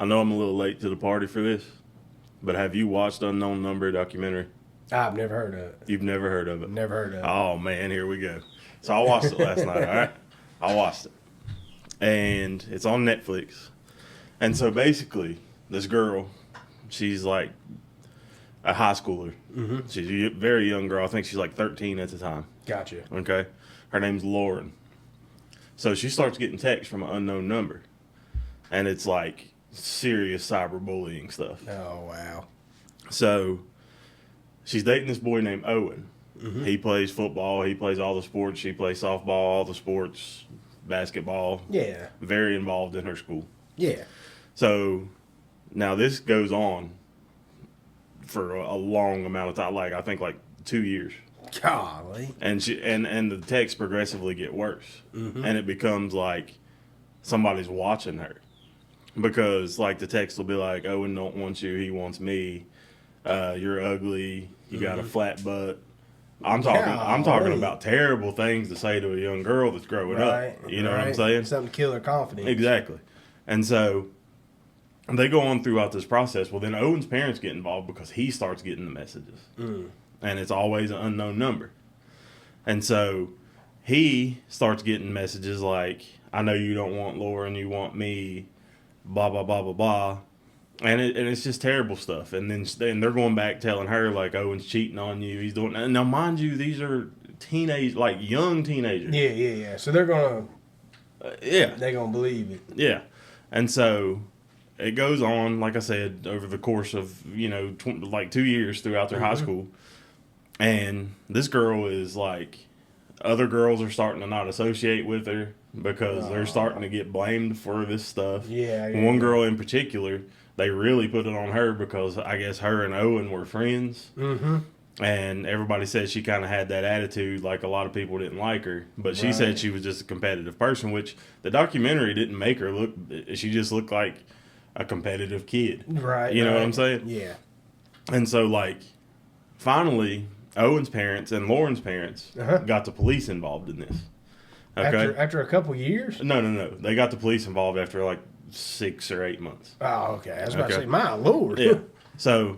I know I'm a little late to the party for this, but have you watched Unknown Number documentary? I've never heard of it. You've never heard of it? Never heard of it. Oh, man, here we go. So I watched it last night, all right? I watched it. And it's on Netflix. And so basically, this girl, she's like a high schooler. Mm-hmm. She's a very young girl. I think she's like 13 at the time. Gotcha. Okay? Her name's Lauren. So she starts getting texts from an unknown number. And it's like serious cyberbullying stuff. Oh, wow. So she's dating this boy named Owen. Mm-hmm. He plays football. He plays all the sports. She plays softball, all the sports, basketball. Yeah. Very involved in her school. Yeah. So now this goes on for a long amount of time. Like I think like 2 years. Golly. And the texts progressively get worse. Mm-hmm. And it becomes like somebody's watching her. Because like the text will be like, Owen don't want you, he wants me. You're ugly. You got a flat butt. I'm talking about terrible things to say to a young girl that's growing up. You know what I'm saying? Something to kill her confidence. Exactly. And so they go on throughout this process. Well, then Owen's parents get involved because he starts getting the messages. And it's always an unknown number. And so he starts getting messages like, I know you don't want Lauren, you want me, blah, blah, blah, blah, blah. And it's just terrible stuff. And then they're going back telling her, like, Owen's cheating on you. He's doing that. Now, mind you, these are young teenagers. Yeah. So they're going to... yeah. They're going to believe it. Yeah. And so it goes on, like I said, over the course of, 2 years throughout their high school. And this girl is like, other girls are starting to not associate with her because they're starting to get blamed for this stuff. Yeah. One girl in particular, they really put it on her because I guess her and Owen were friends. Mm-hmm. And everybody said she kind of had that attitude, like a lot of people didn't like her. But she said she was just a competitive person, which the documentary didn't make her look. She just looked like a competitive kid. Right. You know what I'm saying? Yeah. And so, like, finally, Owen's parents and Lauren's parents got the police involved in this. Okay. After a couple years? No. They got the police involved after like 6 or 8 months. Oh, okay. I was about to say, my Lord. Yeah. So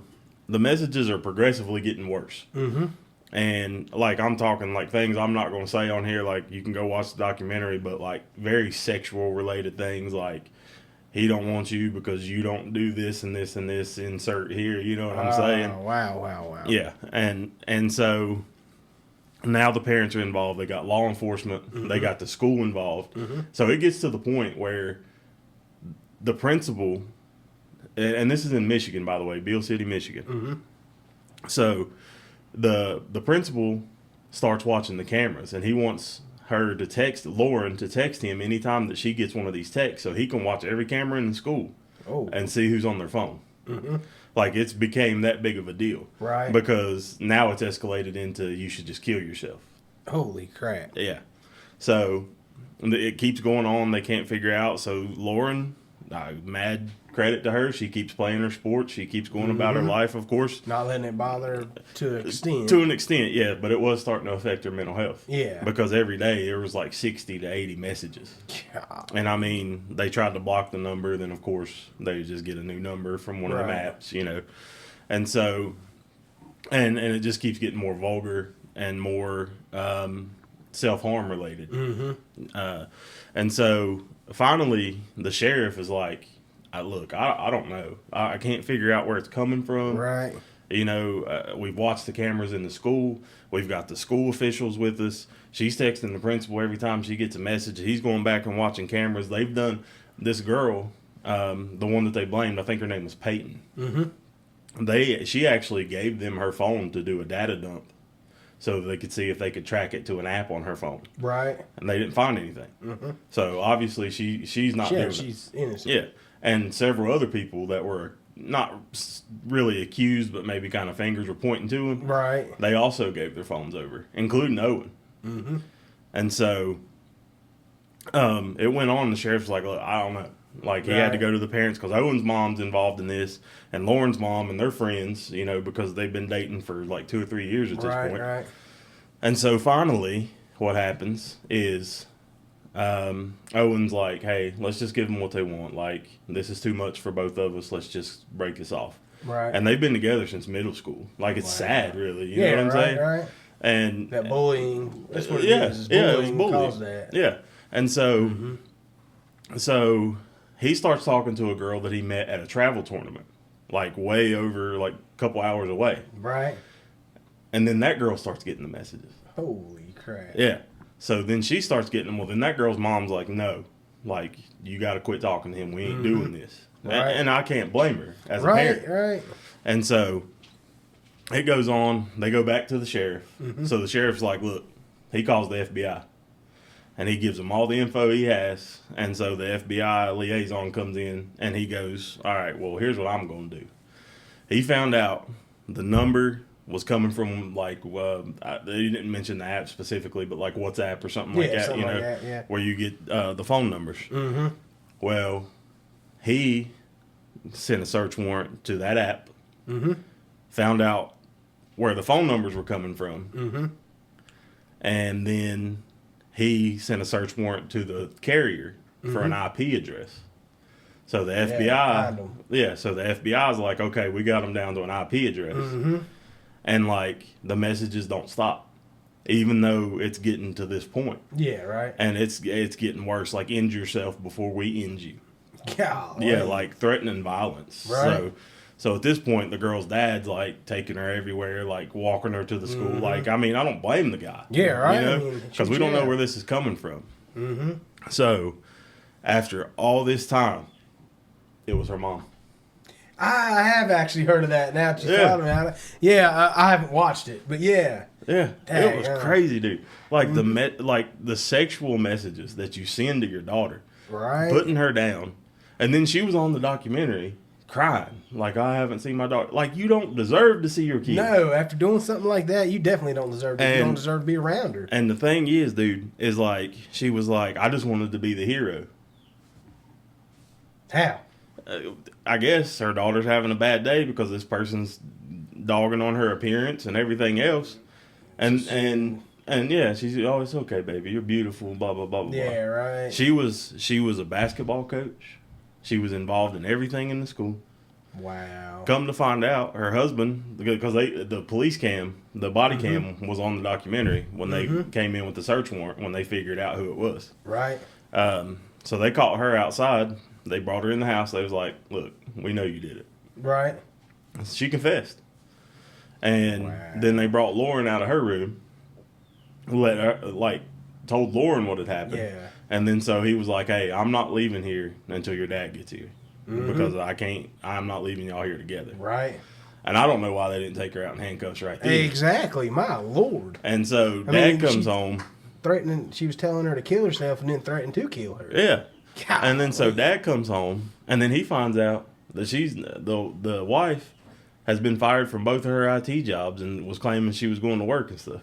the messages are progressively getting worse. Mm-hmm. And like I'm talking like things I'm not going to say on here. Like you can go watch the documentary, but like very sexual related things like he don't want you because you don't do this and this and this. Insert here. You know what I'm saying? Wow. Yeah. And so now the parents are involved. They got law enforcement. Mm-hmm. They got the school involved. Mm-hmm. So it gets to the point where the principal, and this is in Michigan, by the way, Beale City, Michigan. Mm-hmm. So the principal starts watching the cameras, and he wants her to text Lauren to text him anytime that she gets one of these texts, so he can watch every camera in the school and see who's on their phone. Mm-hmm. Like it's became that big of a deal, right? Because now it's escalated into you should just kill yourself. Holy crap! Yeah. So it keeps going on. They can't figure out. So Lauren, mad credit to her. She keeps playing her sports. She keeps going about her life, of course. Not letting it bother her to an extent. To an extent, yeah. But it was starting to affect her mental health. Yeah. Because every day there was like 60 to 80 messages. God. And I mean, they tried to block the number. Then, of course, they just get a new number from one of the apps, And so, and it just keeps getting more vulgar and more self-harm related. Mm-hmm. And so, finally, the sheriff is like, look, I don't know. I can't figure out where it's coming from. Right. We've watched the cameras in the school. We've got the school officials with us. She's texting the principal every time she gets a message. He's going back and watching cameras. They've done this girl, the one that they blamed, I think her name was Peyton. Mm-hmm. She actually gave them her phone to do a data dump so they could see if they could track it to an app on her phone. Right. And they didn't find anything. Mm-hmm. So obviously she's not doing it. She's innocent. Yeah. And several other people that were not really accused, but maybe kind of fingers were pointing to him. Right. They also gave their phones over, including Owen. Mm-hmm. And so it went on. The sheriff was like, look, I don't know. Like, he had to go to the parents because Owen's mom's involved in this, and Lauren's mom and their friends, because they've been dating for like 2 or 3 years at this point. Right. And so finally, what happens is Owen's like, hey, let's just give them what they want. Like, this is too much for both of us. Let's just break this off. Right. And they've been together since middle school. Like, it's sad, really. You know what I'm right, saying? Right. And that bullying, that's what it is. It was bullying. Caused that. Yeah. And so he starts talking to a girl that he met at a travel tournament, like way over, like a couple hours away. Right. And then that girl starts getting the messages. Holy crap. Yeah. So then she starts getting them. Well, then that girl's mom's like, no, like, you got to quit talking to him. We ain't doing this. Right. And I can't blame her as a parent. Right. And so it goes on. They go back to the sheriff. So the sheriff's like, look, he calls the FBI. And he gives them all the info he has. And so the FBI liaison comes in and he goes, all right, well, here's what I'm going to do. He found out the number was coming from, like, they didn't mention the app specifically, but like WhatsApp or something like that, something like that, where you get the phone numbers. Well, he sent a search warrant to that app, found out where the phone numbers were coming from, and then he sent a search warrant to the carrier for an IP address. So the FBI, so the FBI is like, okay, we got them down to an IP address. And, like, the messages don't stop, even though it's getting to this point. Yeah, right. And it's getting worse, like, end yourself before we end you. Golly. Yeah, like, threatening violence. Right. So at this point, the girl's dad's, like, taking her everywhere, like, walking her to the school. Like, I mean, I don't blame the guy. Yeah, right. You know? Because we don't know where this is coming from. So, after all this time, it was her mom. I have actually heard of that now that you thought about it. Yeah, I haven't watched it, but yeah. Yeah, it was crazy, dude. Like, the sexual messages that you send to your daughter. Right. Putting her down. And then she was on the documentary crying. Like, I haven't seen my daughter. Like, you don't deserve to see your kid. No, after doing something like that, you definitely don't deserve to. You don't deserve to be around her. And the thing is, dude, is like, she was like, I just wanted to be the hero. How? I guess her daughter's having a bad day because this person's dogging on her appearance and everything else. And yeah, she's, oh, it's okay, baby. You're beautiful, blah, blah, blah, blah. Yeah, right. She was a basketball coach. She was involved in everything in the school. Wow. Come to find out, her husband, because the police cam, the body cam was on the documentary when they came in with the search warrant, when they figured out who it was. Right. So they caught her outside. They brought her in the house. They was like, look, we know you did it. Right. She confessed. And then they brought Lauren out of her room, let her, like, told Lauren what had happened. Yeah. And then so he was like, hey, I'm not leaving here until your dad gets here. Because I'm not leaving y'all here together. Right. And I don't know why they didn't take her out in handcuffs right there. Exactly. My Lord. And so Dad comes home. She was telling her to kill herself and then threatened to kill her. Yeah. God. And then so Dad comes home, and then he finds out that she's the wife has been fired from both of her IT jobs and was claiming she was going to work and stuff.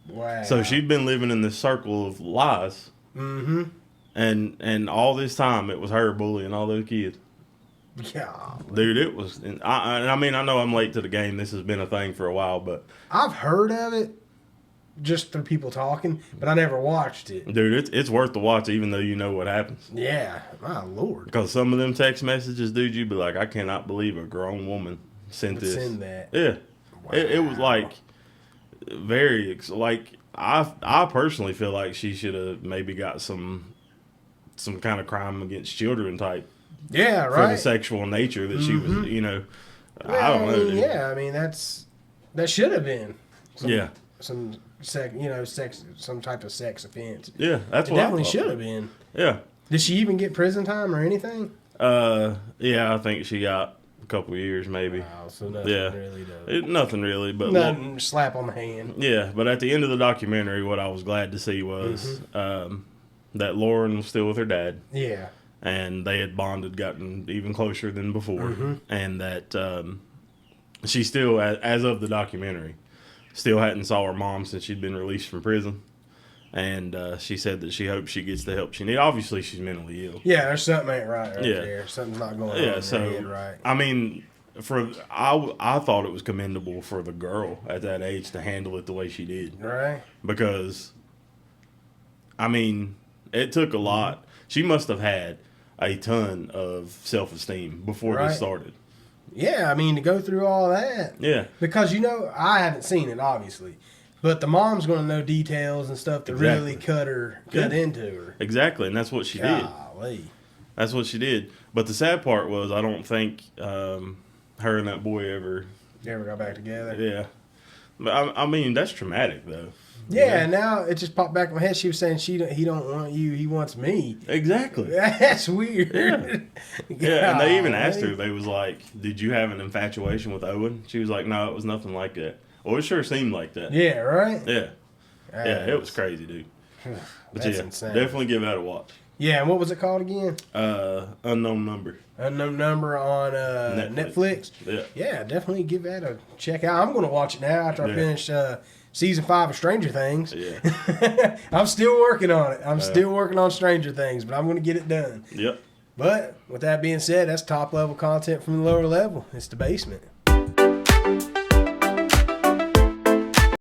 Wow. So she'd been living in this circle of lies. And all this time it was her bullying all those kids. Yeah. Dude, it was. I mean, I know I'm late to the game. This has been a thing for a while, but I've heard of it just through people talking, but I never watched it. Dude, it's worth the watch, even though you know what happens. Yeah, my Lord. Because some of them text messages, dude, you'd be like, I cannot believe a grown woman sent this. Send that. Yeah, wow. It was like very like I personally feel like she should have maybe got some kind of crime against children type. Yeah, right. For the sexual nature that she was, you know. Well, I don't know. Dude. Yeah, I mean that should have been. Some some type of sex offense. Yeah, that's it what definitely should have been. Yeah. Did she even get prison time or anything? Yeah, I think she got a couple of years maybe. Wow, so nothing really does. Nothing really, but nothing. Slap on the hand. Yeah, but at the end of the documentary, what I was glad to see was that Lauren was still with her dad. Yeah. And they had bonded, gotten even closer than before, and that she still, as of the documentary, still hadn't saw her mom since she'd been released from prison. And she said that she hopes she gets the help she needs. Obviously, she's mentally ill. Yeah, there's something ain't right there. Something's not going on. Yeah, so right. I mean, I thought it was commendable for the girl at that age to handle it the way she did. Right. Because, I mean, it took a lot. She must have had a ton of self-esteem before this started. Yeah, I mean, to go through all that. Yeah. Because, I haven't seen it, obviously. But the mom's going to know details and stuff to really cut into her. Exactly, and that's what she did. That's what she did. But the sad part was, I don't think her and that boy ever got back together. Yeah. But I mean, that's traumatic, though. Yeah, and now it just popped back in my head. She was saying he don't want you, he wants me. Exactly. That's weird. Yeah, and they even asked her, they was like, did you have an infatuation with Owen? She was like, no, it was nothing like that. Well, it sure seemed like that. Yeah, right? Yeah. Yeah, it was crazy, dude. But that's insane. Definitely give that a watch. Yeah, and what was it called again? Unknown Number. Unknown Number on Netflix. Yeah. Yeah, definitely give that a check out. I'm going to watch it now after I finish season 5 of Stranger Things. Yeah. I'm still working on it. I'm still working on Stranger Things, but I'm going to get it done. Yep. But with that being said, that's top level content from the lower level. It's the basement.